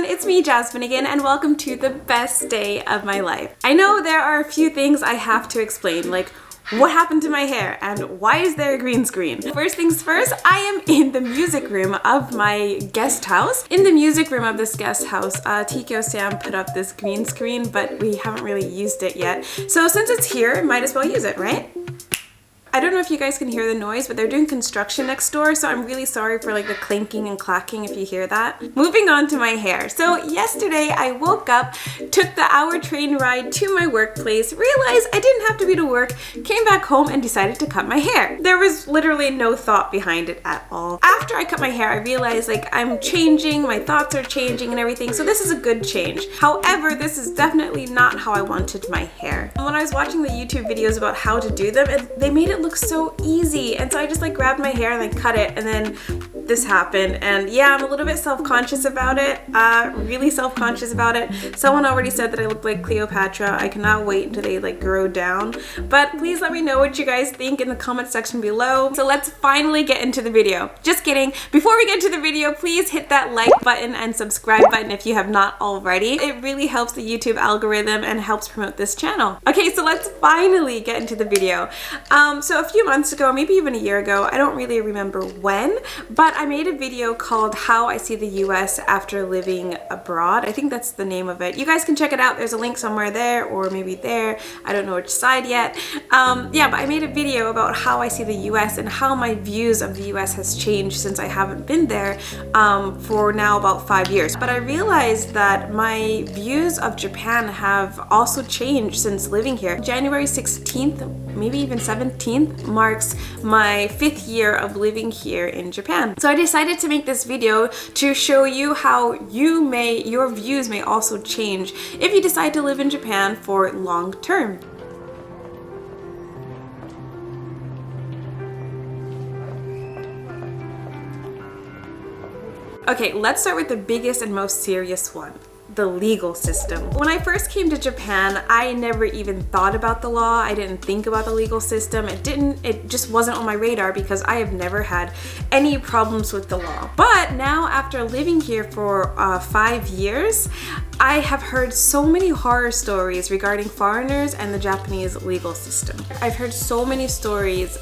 it's me, Jasmine again, and welcome to the best day of my life. I know there are a few things I have to explain, like what happened to my hair and why is there a green screen? First things first, I am in the music room of my guest house. In the music room of this guest house, Tikyo Sam put up this green screen, but we haven't really used it yet. So since it's here, might as well use it, right? I don't know if you guys can hear the noise, but they're doing construction next door, so I'm really sorry for like the clinking and clacking if you hear that. Moving on to my hair. So yesterday I woke up, took the hour train ride to my workplace, realized I didn't have to be to work, came back home and decided to cut my hair. There was literally no thought behind it at all. After I cut my hair, I realized like I'm changing, my thoughts are changing and everything, so this is a good change. However, this is definitely not how I wanted my hair. When I was watching the YouTube videos about how to do them, they made it look so easy, and so I just like grabbed my hair and like cut it, and then this happened. And yeah, I'm a little bit self-conscious about it, really self-conscious about it. Someone already said that I look like Cleopatra. I cannot wait until they like grow down, but please let me know what you guys think in the comment section below. So let's finally get into the video. Just kidding. Before we get to the video, please hit that like button and subscribe button if you have not already. It really helps the YouTube algorithm and helps promote this channel. Okay, so let's finally get into the video. So a few months ago, maybe even a year ago, I don't really remember when, but I made a video called How I See the US After Living Abroad. I think that's the name of it. You guys can check it out. There's a link somewhere there or maybe there. I don't know which side yet. Yeah, but I made a video about how I see the US and how my views of the US has changed since I haven't been there for now about 5 years. But I realized that my views of Japan have also changed since living here. January 16th, maybe even 17th, marks my 5th year of living here in Japan. So I decided to make this video to show you how your views may also change if you decide to live in Japan for long term. Okay, let's start with the biggest and most serious one. The legal system. When I first came to Japan, I never even thought about the law. I didn't think about the legal system. It just wasn't on my radar because I have never had any problems with the law. But now, after living here for 5 years, I have heard so many horror stories regarding foreigners and the Japanese legal system. I've heard so many stories,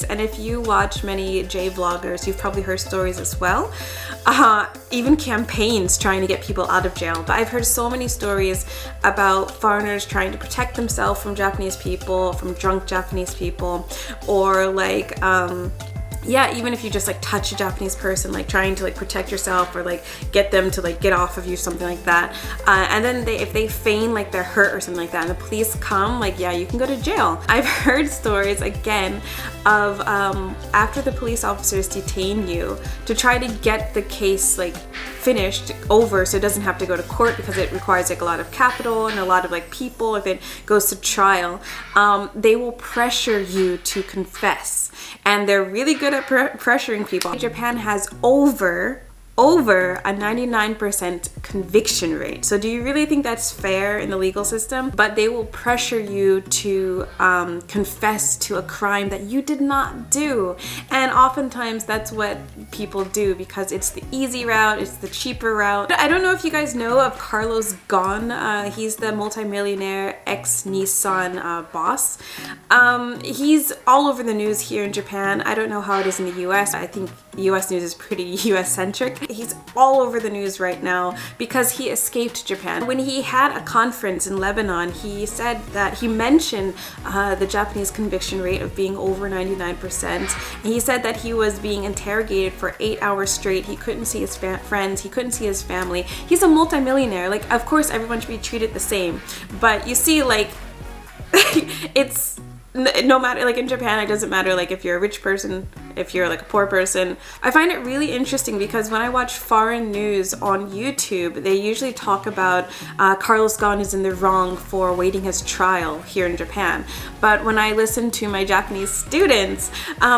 and if you watch many J-vloggers, you've probably heard stories as well. Even campaigns trying to get people out of jail. But I've heard so many stories about foreigners trying to protect themselves from Japanese people, from drunk Japanese people, or like yeah, even if you just like touch a Japanese person, like trying to like protect yourself or like get them to like get off of you, something like that. And then if they feign like they're hurt or something like that and the police come, like yeah, you can go to jail. I've heard stories again of after the police officers detain you to try to get the case like finished over so it doesn't have to go to court because it requires like a lot of capital and a lot of like people. If it goes to trial, they will pressure you to confess, and they're really good at pressuring people. Japan has over a 99% conviction rate. So do you really think that's fair in the legal system? But they will pressure you to confess to a crime that you did not do. And oftentimes that's what people do because it's the easy route, it's the cheaper route. I don't know if you guys know of Carlos Ghosn. He's the multimillionaire ex-Nissan boss. He's all over the news here in Japan. I don't know how it is in the US. I think US news is pretty US centric. He's all over the news right now because he escaped Japan. When he had a conference in Lebanon, he said that he mentioned the Japanese conviction rate of being over 99%. And he said that he was being interrogated for 8 hours straight. He couldn't see his friends. He couldn't see his family. He's a multimillionaire. Like, of course, everyone should be treated the same. But you see, like, it's no matter, like in Japan, it doesn't matter like if you're a rich person, if you're like a poor person. I find it really interesting because when I watch foreign news on YouTube, they usually talk about Carlos Ghosn is in the wrong for waiting his trial here in Japan. But when I listen to my Japanese students,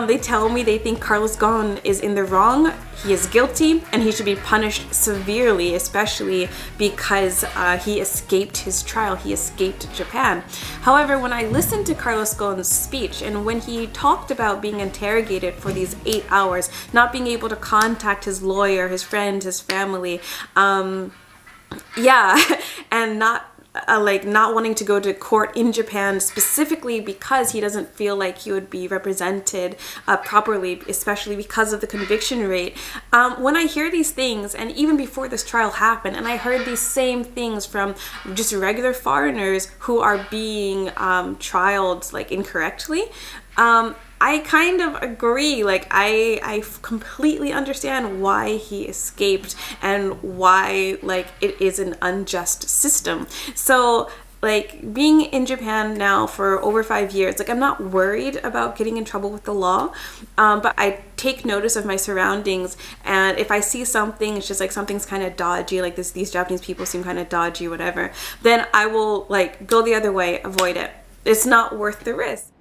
they tell me they think Carlos Ghosn is in the wrong. He is guilty and he should be punished severely, especially because he escaped his trial. He escaped Japan. However, when I listen to Carlos Ghosn Gon's speech, and when he talked about being interrogated for these 8 hours, not being able to contact his lawyer, his friends, his family, yeah, and not not wanting to go to court in Japan specifically because he doesn't feel like he would be represented properly, especially because of the conviction rate. When I hear these things, and even before this trial happened, and I heard these same things from just regular foreigners who are being trialed like incorrectly, I kind of agree. Like I completely understand why he escaped and why like it is an unjust system. So like being in Japan now for over 5 years, like I'm not worried about getting in trouble with the law, but I take notice of my surroundings, and if I see something, it's just like something's kind of dodgy, like these Japanese people seem kind of dodgy, whatever, then I will like go the other way, avoid it. It's not worth the risk.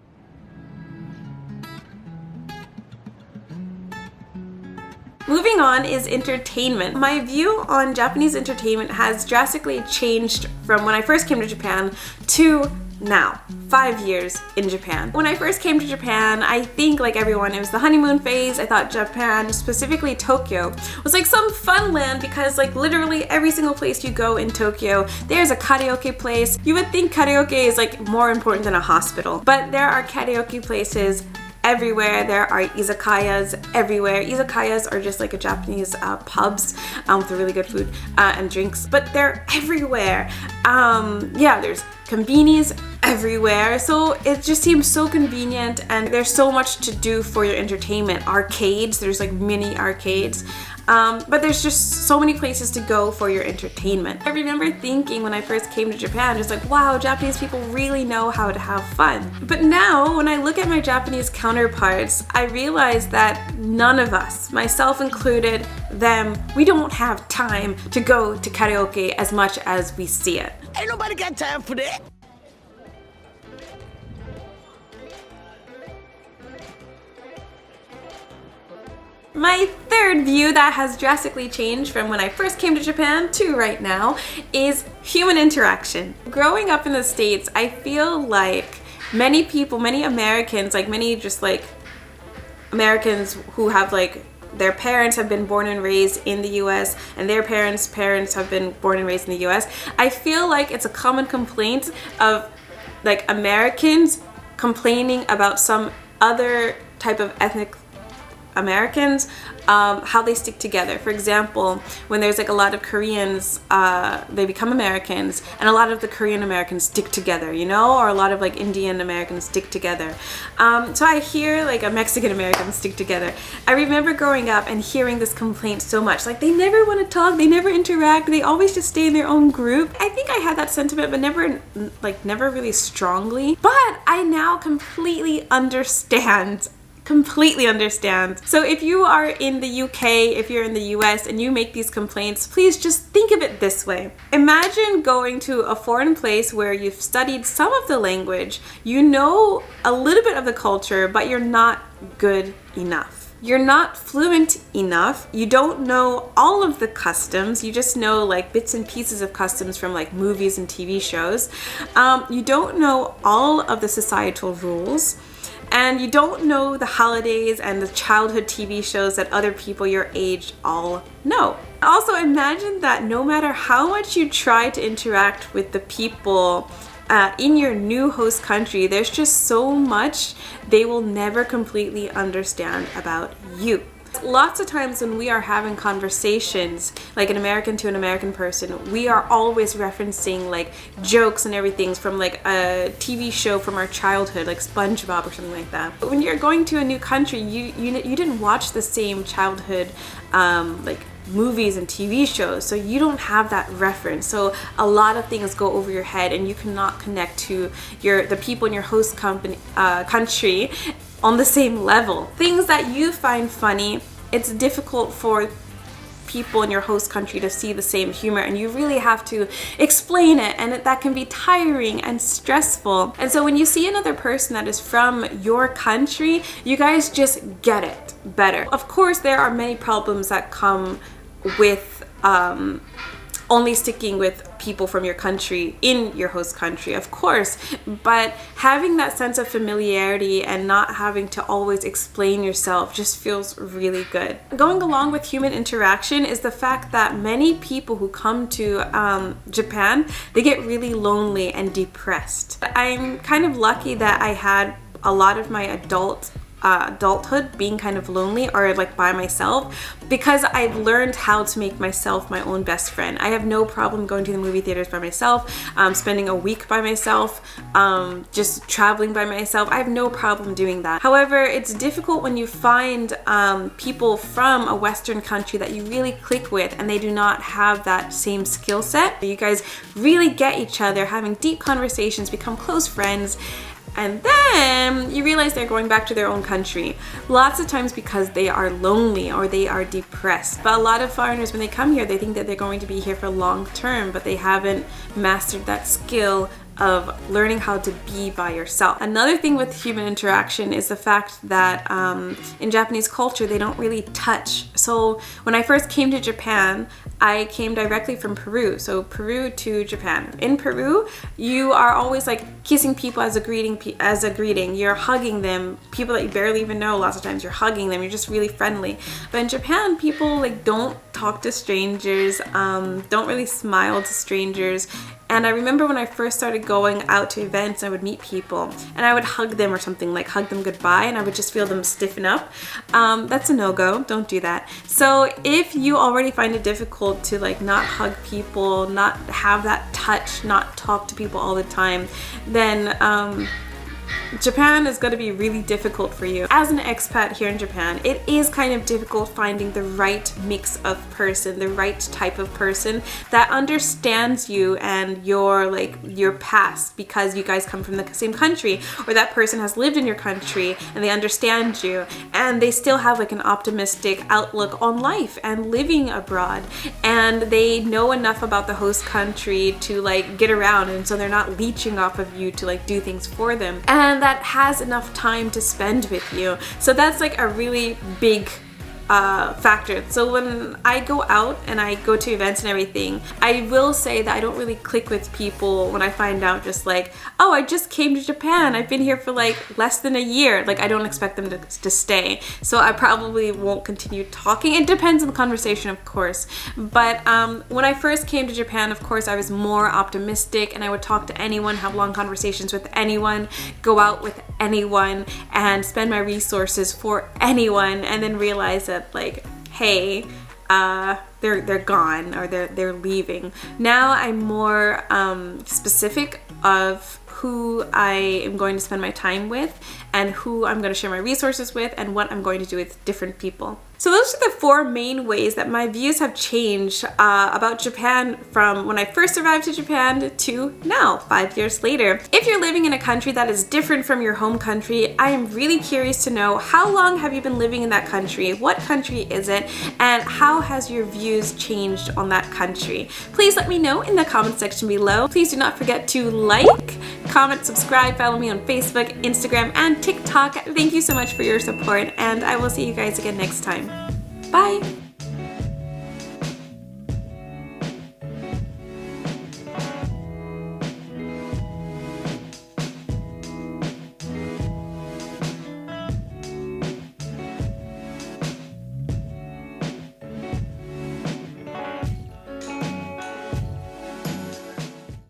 Moving on is entertainment. My view on Japanese entertainment has drastically changed from when I first came to Japan to now, 5 years in Japan. When I first came to Japan, I think like everyone, it was the honeymoon phase. I thought Japan, specifically Tokyo, was like some fun land because like literally every single place you go in Tokyo, there's a karaoke place. You would think karaoke is like more important than a hospital, but there are karaoke places everywhere. There are izakayas everywhere. Izakayas are just like a Japanese pubs with really good food and drinks, but they're everywhere. Yeah, there's konbinis everywhere, so it just seems so convenient, and there's so much to do for your entertainment. Arcades, there's like mini arcades. But there's just so many places to go for your entertainment. I remember thinking when I first came to Japan, just like, wow, Japanese people really know how to have fun. But now, when I look at my Japanese counterparts, I realize that none of us, myself included, them, we don't have time to go to karaoke as much as we see it. Ain't nobody got time for that. My third view that has drastically changed from when I first came to Japan to right now is human interaction. Growing up in the States, I feel like many people, many Americans, like many just like Americans who have like their parents have been born and raised in the US and their parents' parents have been born and raised in the US. I feel like it's a common complaint of like Americans complaining about some other type of ethnic Americans, how they stick together. For example, when there's like a lot of Koreans, they become Americans, and a lot of the Korean Americans stick together, you know, or a lot of like Indian Americans stick together. So I hear like a Mexican American stick together. I remember growing up and hearing this complaint so much, like they never want to talk, they never interact, they always just stay in their own group. I think I had that sentiment, but never really strongly. But I now completely understand. So if you are in the UK, if you're in the US and you make these complaints, please just think of it this way. Imagine going to a foreign place where you've studied some of the language, you know a little bit of the culture, but you're not good enough. You're not fluent enough. You don't know all of the customs. You just know like bits and pieces of customs from like movies and TV shows. You don't know all of the societal rules. And you don't know the holidays and the childhood TV shows that other people your age all know. Also, imagine that no matter how much you try to interact with the people in your new host country, there's just so much they will never completely understand about you. Lots of times when we are having conversations, like an American to an American person, we are always referencing like jokes and everything from like a TV show from our childhood, like SpongeBob or something like that. But when you're going to a new country, you didn't watch the same childhood like movies and TV shows, so you don't have that reference. So a lot of things go over your head, and you cannot connect to the people in your host country on the same level. Things that you find funny, it's difficult for people in your host country to see the same humor, and you really have to explain it, and that can be tiring and stressful. And so when you see another person that is from your country, you guys just get it better. Of course, there are many problems that come with only sticking with people from your country in your host country, of course, but having that sense of familiarity and not having to always explain yourself just feels really good. Going along with human interaction is the fact that many people who come to Japan, they get really lonely and depressed. I'm kind of lucky that I had a lot of my adulthood being kind of lonely or like by myself, because I've learned how to make myself my own best friend. I have no problem going to the movie theaters by myself, spending a week by myself, just traveling by myself. I have no problem doing that. However, it's difficult when you find people from a Western country that you really click with and they do not have that same skill set. You guys really get each other, having deep conversations, become close friends, and then you realize they're going back to their own country. Lots of times because they are lonely or they are depressed. But a lot of foreigners, when they come here, they think that they're going to be here for long term, but they haven't mastered that skill of learning how to be by yourself. Another thing with human interaction is the fact that in Japanese culture, they don't really touch. So when I first came to Japan, I came directly from Peru. So Peru to Japan. In Peru, you are always like kissing people as a greeting. You're hugging them. People that you barely even know, lots of times you're hugging them. You're just really friendly. But in Japan, people like don't talk to strangers, don't really smile to strangers. And I remember when I first started going out to events, I would meet people and I would hug them or something, like hug them goodbye, and I would just feel them stiffen up. That's a no-go. Don't do that. So if you already find it difficult to like not hug people, not have that touch, not talk to people all the time, then Japan is going to be really difficult for you. As an expat here in Japan, it is kind of difficult finding the right mix of person, the right type of person that understands you and your past, because you guys come from the same country, or that person has lived in your country and they understand you and they still have like an optimistic outlook on life and living abroad, and they know enough about the host country to like get around, and so they're not leeching off of you to like do things for them, and that has enough time to spend with you. So that's like a really big factor. So when I go out and I go to events and everything, I will say that I don't really click with people when I find out just like, oh, I just came to Japan, I've been here for like less than a year. Like I don't expect them to stay. So I probably won't continue talking. It depends on the conversation, of course. But when I first came to Japan, of course, I was more optimistic and I would talk to anyone, have long conversations with anyone, go out with anyone, and spend my resources for anyone, and then realize that like, hey, they're gone or they're leaving. Now I'm more specific of who I am going to spend my time with and who I'm going to share my resources with and what I'm going to do with different people. So those are the 4 main ways that my views have changed about Japan from when I first arrived to Japan to now, 5 years later. If you're living in a country that is different from your home country, I am really curious to know, how long have you been living in that country? What country is it? And how has your views changed on that country? Please let me know in the comment section below. Please do not forget to like, comment, subscribe, follow me on Facebook, Instagram, and TikTok. Thank you so much for your support, and I will see you guys again next time. Bye!